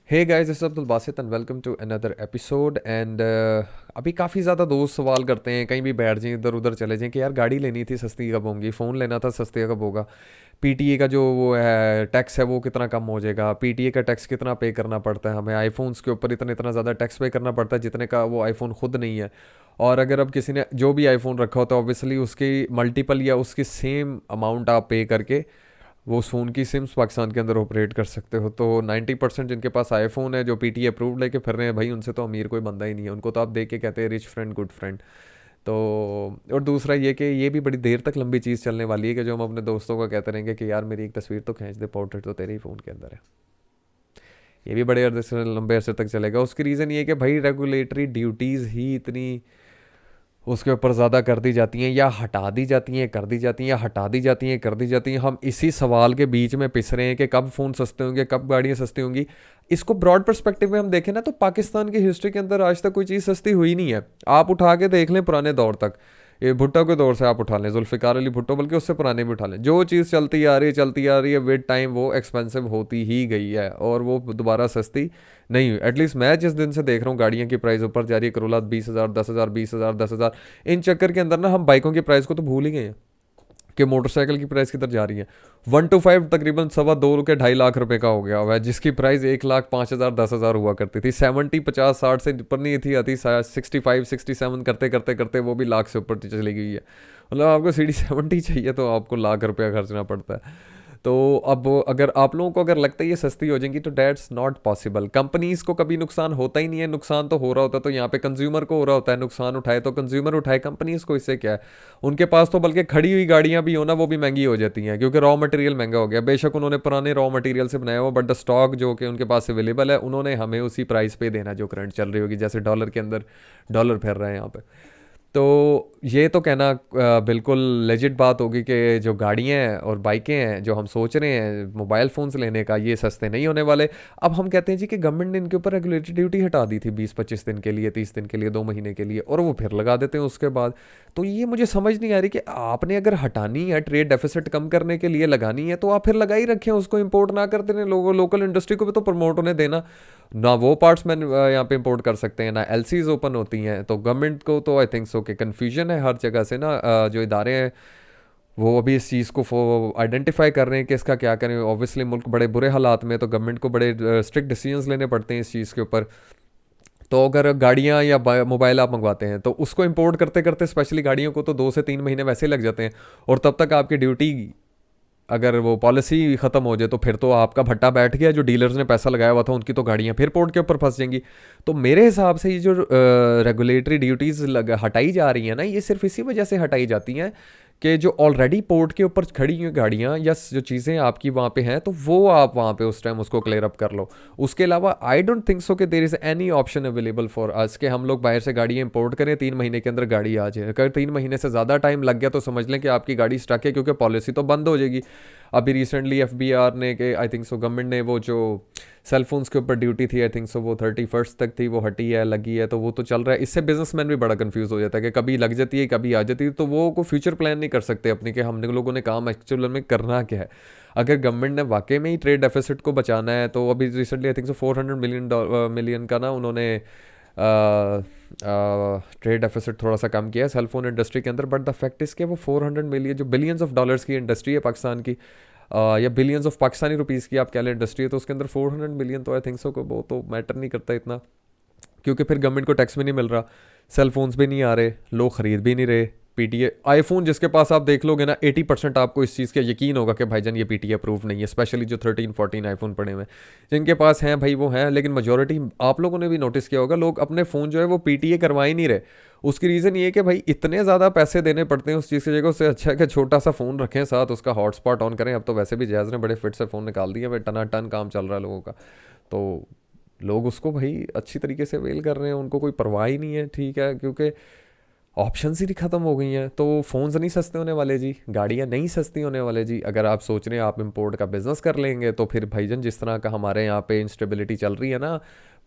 Hey guys, it's Abdul Basit and welcome to another episode. And अभी काफ़ी ज़्यादा दोस्त सवाल करते हैं, कहीं भी बैठ जाएं, इधर उधर चले जाएं कि यार गाड़ी लेनी थी, सस्ती कब होगी, फ़ोन लेना था, सस्ते कब होगा, पीटीए का जो वो है टैक्स है वो कितना कम हो जाएगा, पीटीए का टैक्स कितना पे करना पड़ता है हमें, आईफोन्स के ऊपर इतना इतना ज़्यादा टैक्स पे करना पड़ता है जितने का वो आईफोन खुद नहीं है। और अगर अब किसी ने जो भी आईफोन रखा होता है ऑब्वियसली उसकी मल्टीपल या उसकी सेम अमाउंट आप पे करके वो उस फ़ोन की सिम्स पाकिस्तान के अंदर ऑपरेट कर सकते हो। तो 90% जिनके पास आईफोन है जो पीटी अप्रूव्ड लेके फिर रहे हैं भाई, उनसे तो अमीर कोई बंदा ही नहीं है, उनको तो आप देख के कहते हैं रिच फ्रेंड गुड फ्रेंड। तो और दूसरा ये कि ये भी बड़ी देर तक लंबी चीज़ चलने वाली है कि जो हम अपने दोस्तों को कहते रहेंगे कि यार मेरी एक तस्वीर तो खींच दे, पोर्ट्रेट तो तेरे ही फ़ोन के अंदर है। ये भी बड़े अरसे से लंबे अरसे तक चलेगा। उसकी रीज़न ये है कि भाई रेगुलेटरी ड्यूटीज़ ही इतनी उसके ऊपर ज़्यादा कर दी जाती हैं या हटा दी जाती हैं, कर दी जाती हैं या हटा दी जाती हैं, कर दी जाती हैं। हम इसी सवाल के बीच में पिस रहे हैं कि कब फ़ोन सस्ते होंगे, कब गाड़ियाँ सस्ती होंगी। इसको ब्रॉड पर्सपेक्टिव में हम देखें ना तो पाकिस्तान की हिस्ट्री के अंदर आज तक कोई चीज़ सस्ती हुई नहीं है। आप उठा के देख लें पुराने दौर तक, ये भुट्टो के दौर से आप उठा लें, जुल्फ़िकार अली भुट्टो, बल्कि उससे पुराने भी उठा लें, जो चीज़ चलती आ रही है विद टाइम वो एक्सपेंसिव होती ही गई है और वो दोबारा सस्ती नहीं हुई। एटलीस्ट मैं जिस दिन से देख रहा हूँ गाड़ियों की प्राइस ऊपर जा रही है, करोला 20,000, 10,000, 20,000, 10,000, इन चक्कर के अंदर ना हम बाइकों की प्राइस को तो भूल ही गए हैं कि मोटरसाइकिल की प्राइस किधर जा रही है। 1 to 5 तकरीबन 2.25 के 2.5 लाख रुपए का हो गया हुआ है, जिसकी प्राइस 1,05,000, 10,000 हुआ करती थी। 70, 50, 60 से ऊपर नहीं थी आती, 65, 67 करते करते करते वो भी लाख से ऊपर चली गई है। मतलब आपको सीढ़ी 70 चाहिए तो आपको लाख रुपया खर्चना पड़ता है। तो अब अगर आप लोगों को अगर लगता है ये सस्ती हो जाएंगी तो डैट्स नॉट पॉसिबल। कंपनीज को कभी नुकसान होता ही नहीं है, नुकसान तो हो रहा होता है तो यहाँ पे कंज्यूमर को हो रहा होता है, नुकसान उठाए तो कंज्यूमर उठाए, कंपनीज को इससे क्या है। उनके पास तो बल्कि खड़ी हुई गाड़ियां भी हो ना वो भी महंगी हो जाती हैं क्योंकि रॉ मटेरियल महंगा हो गया। बेशक उन्होंने पुराने रॉ मटेरियल से बनाया हुआ, बट द स्टॉक जो कि उनके पास अवेलेबल है उन्होंने हमें उसी प्राइस पे देना जो करंट चल रही होगी, जैसे डॉलर के अंदर डॉलर फिर रहे हैं यहाँ पे। तो ये तो कहना बिल्कुल लेजिट बात होगी कि जो गाड़ियाँ हैं और बाइकें हैं जो हम सोच रहे हैं मोबाइल फ़ोन्स लेने का, ये सस्ते नहीं होने वाले। अब हम कहते हैं जी कि गवर्नमेंट ने इनके ऊपर रेगुलेटरी ड्यूटी हटा दी थी 20-25 दिन के लिए, 30 दिन के लिए, 2 महीने के लिए, और वो फिर लगा देते हैं उसके बाद। तो ये मुझे समझ नहीं आ रही कि आपने अगर हटानी है, ट्रेड डेफिसिट कम करने के लिए लगानी है, तो आप फिर लगा ही रखें, उसको इंपोर्ट ना करते रहें, लोगों लोकल इंडस्ट्री को भी तो प्रमोट होने देना ना। वो पार्ट्स मैन यहाँ पे इंपोर्ट कर सकते हैं ना, एलसीज ओपन होती हैं। तो गवर्नमेंट को तो आई थिंक सो कि कन्फ्यूजन है हर जगह से ना, जो इदारे हैं वो अभी इस चीज़ को आइडेंटिफाई कर रहे हैं कि इसका क्या करें। ऑब्वियसली मुल्क बड़े बुरे हालात में, तो गवर्नमेंट को बड़े स्ट्रिक्ट डिसीजंस लेने पड़ते हैं इस चीज़ के ऊपर। तो अगर गाड़ियाँ या मोबाइल आप मंगवाते हैं तो उसको इंपोर्ट करते करते स्पेशली गाड़ियों को तो 2 से 3 महीने वैसे ही लग जाते हैं, और तब तक आपकी ड्यूटी, अगर वो पॉलिसी ख़त्म हो जाए तो फिर तो आपका भट्टा बैठ गया, जो डीलर्स ने पैसा लगाया हुआ था उनकी तो गाड़ियाँ फिर पोर्ट के ऊपर फंस जाएंगी। तो मेरे हिसाब से ये जो रेगुलेटरी ड्यूटीज़ हटाई जा रही हैं ना, ये सिर्फ इसी वजह से हटाई जाती हैं कि जो ऑलरेडी पोर्ट के ऊपर खड़ी हुई गाड़ियाँ या जो चीज़ें आपकी वहाँ पे हैं तो वो आप वहाँ पे उस टाइम उसको क्लियर अप कर लो। उसके अलावा आई डोंट थिंक सो कि there is any option available for us कि हम लोग बाहर से गाड़ियाँ इंपोर्ट करें, 3 महीने के अंदर गाड़ी आ जाए। अगर 3 महीने से ज़्यादा टाइम लग गया तो समझ लें कि आपकी गाड़ी स्टक है, क्योंकि पॉलिसी तो बंद हो जाएगी। अभी रिसेंटली एफबीआर ने कि आई थिंक सो गवर्नमेंट ने वो जो सेल फोन्स के ऊपर ड्यूटी थी, आई थिंक सो वो 31 तक थी, वो हटी है, लगी है, तो वो तो चल रहा है। इससे बिजनेसमैन भी बड़ा कंफ्यूज हो जाता है कि कभी लग जाती है कभी आ जाती है, तो वो को फ्यूचर प्लान नहीं कर सकते अपने कि हमने लोगों ने काम एक्चुअल में करना क्या है। अगर गवर्नमेंट ने वाकई में ही ट्रेड डेफिसिट को बचाना है तो अभी recently I think so 400 million का ना उन्होंने ट्रेड डेफिसिट थोड़ा सा कम किया है सेलफोन इंडस्ट्री के अंदर। बट द फैक्ट इज़ कि वो 400 मिलियन जो बिलियंस ऑफ डॉलर्स की इंडस्ट्री है पाकिस्तान की, या बिलियंस ऑफ पाकिस्तानी रुपीज़ की आप कह लें इंडस्ट्री है, तो उसके अंदर 400 मिलियन तो आई थिंक सो को वो तो मैटर नहीं करता इतना, क्योंकि फिर गवर्नमेंट को टैक्स भी नहीं मिल रहा, सेल फोन्स भी नहीं आ रहे, लोग ख़रीद भी नहीं रहे। पीटीए आईफोन जिसके पास आप देख लोगे ना 80% आपको इस चीज़ का यकीन होगा कि भाईजान ये पीटीए अप्रूव नहीं है, स्पेशली जो 13-14 आईफोन पड़े हुए हैं जिनके पास हैं भाई वो हैं। लेकिन मेजोरिटी आप लोगों ने भी नोटिस किया होगा लोग अपने फ़ोन जो है वो पीटीए करवा ही नहीं रहे। उसकी रीज़न ये है कि भाई इतने ज़्यादा पैसे देने पड़ते हैं उस चीज़ की जगह, उससे अच्छा है कि छोटा सा फ़ोन रखें साथ, उसका हॉटस्पॉट ऑन करें। अब तो वैसे भी जैज़ ने बड़े फिट से फ़ोन निकाल दिए, भाई टना टन काम चल रहा है लोगों का। तो लोग उसको भाई अच्छी तरीके से वेल कर रहे हैं, उनको कोई परवाह ही नहीं है, ठीक है, क्योंकि ऑप्शंस ही ख़त्म हो गई हैं। तो फ़ोन्स नहीं सस्ते होने वाले जी, गाड़ियाँ नहीं सस्ती होने वाले जी। अगर आप सोच रहे हैं आप इंपोर्ट का बिज़नेस कर लेंगे तो फिर भाईजान जिस तरह का हमारे यहाँ पे इंस्टेबिलिटी चल रही है ना,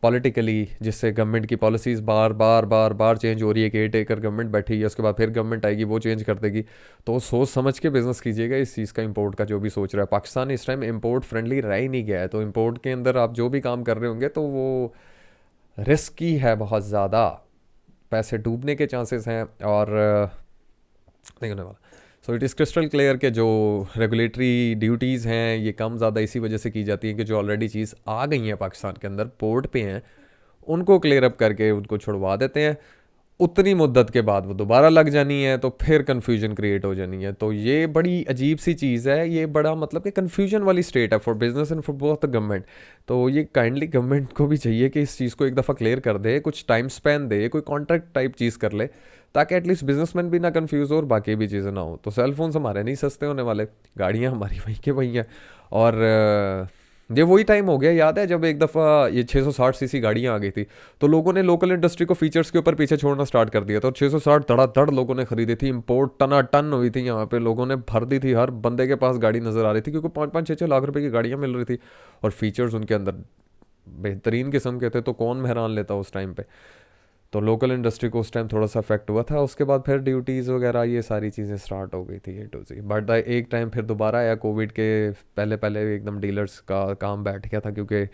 पॉलिटिकली, जिससे गवर्नमेंट की पॉलिसीज़ बार बार बार बार चेंज हो रही है। कि एट एकर गवर्नमेंट बैठी है, उसके बाद फिर गवर्नमेंट आएगी वो चेंज कर देगी। तो सोच समझ के बिज़नेस कीजिएगा इस चीज़ का, इंपोर्ट का जो भी सोच रहा है। पाकिस्तान इस टाइम इंपोर्ट फ्रेंडली रह ही नहीं गया है, तो इंपोर्ट के अंदर आप जो भी काम कर रहे होंगे तो वो रिस्की है बहुत ज़्यादा, पैसे डूबने के चांसेस हैं और नहीं होने वाला। So it is crystal clear के जो रेगुलेटरी ड्यूटीज़ हैं ये कम ज़्यादा इसी वजह से की जाती हैं कि जो ऑलरेडी चीज़ आ गई हैं पाकिस्तान के अंदर पोर्ट पे हैं, उनको क्लियर अप करके उनको छुड़वा देते हैं। उतनी मुद्दत के बाद वो दोबारा लग जानी है तो फिर कन्फ्यूजन क्रिएट हो जानी है। तो ये बड़ी अजीब सी चीज़ है, ये बड़ा मतलब कि कन्फ्यूजन वाली स्टेट है for business and for both the government. तो ये काइंडली गवर्नमेंट को भी चाहिए कि इस चीज़ को एक दफ़ा क्लियर कर दे, कुछ टाइम स्पैन दे, कोई कॉन्ट्रैक्ट टाइप चीज़ कर ले, ताकि एटलीस्ट बिजनेसमैन भी ना कन्फ्यूज़ हो और बाकी भी चीज़ें ना हो। तो सेल फोन्स हमारे नहीं सस्ते होने वाले, गाड़ियाँ हमारी वहीं के वहीं हैं। और ये वही टाइम हो गया, याद है जब एक दफ़ा ये 660 सीसी गाड़ियाँ आ गई थी, तो लोगों ने लोकल इंडस्ट्री को फीचर्स के ऊपर पीछे छोड़ना स्टार्ट कर दिया था। और 660 धड़ाधड़ लोगों ने खरीदी थी, इंपोर्ट टना टन हुई थी यहाँ पे, लोगों ने भर दी थी, हर बंदे के पास गाड़ी नज़र आ रही थी, क्योंकि 5-5 6-6 लाख रुपए की गाड़ियाँ मिल रही थी और फीचर्स उनके अंदर बेहतरीन किस्म के थे। तो कौन मेहरान लेता उस टाइम पे। तो लोकल इंडस्ट्री को उस टाइम थोड़ा सा इफेक्ट हुआ था। उसके बाद फिर ड्यूटीज़ वगैरह ये सारी चीज़ें स्टार्ट हो गई थी ए टू ज़ी। बट एक टाइम फिर दोबारा आया कोविड के पहले पहले एकदम डीलर्स का काम बैठ गया था, क्योंकि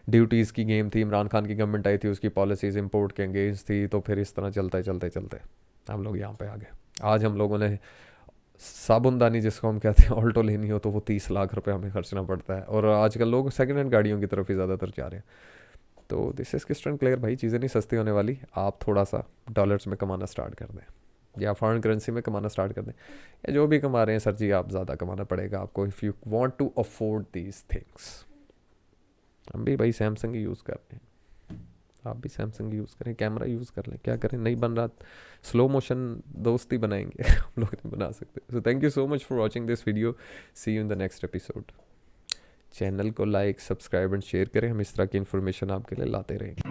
ड्यूटीज़ की गेम थी। इमरान खान की गवर्नमेंट आई थी, उसकी पॉलिसीज़ इंपोर्ट के अगेंस्ट थी। तो फिर इस तरह चलते चलते चलते हम लोग यहाँ पे आ गए। आज हम लोगों ने साबुनदानी जिसको हम कहते हैं ऑल्टो लेनी हो तो वो 30 लाख रुपए हमें खर्चना पड़ता है। और आजकल लोग सेकेंड हैंड गाड़ियों की तरफ ही ज़्यादातर जा रहे हैं। तो दिस इज़ क्रिस्टल क्लियर भाई, चीज़ें नहीं सस्ती होने वाली। आप थोड़ा सा डॉलर्स में कमाना स्टार्ट कर दें या फॉरेन करेंसी में कमाना स्टार्ट कर दें, या जो भी कमा रहे हैं सर जी, आप ज़्यादा कमाना पड़ेगा आपको if you want to afford these things. हम भी भाई सैमसंग ही यूज़ कर रहे हैं, आप भी सैमसंग यूज़ करें, कैमरा यूज़ कर लें, क्या करें, नहीं बन रहा स्लो मोशन दोस्ती बनाएंगे हम लोग नहीं बना सकते। So thank you so much for watching this video, see you in the next episode. Channel को लाइक सब्सक्राइब एंड शेयर करें, हम इस तरह की इन्फॉर्मेशन आपके लिए लाते रहेंगे।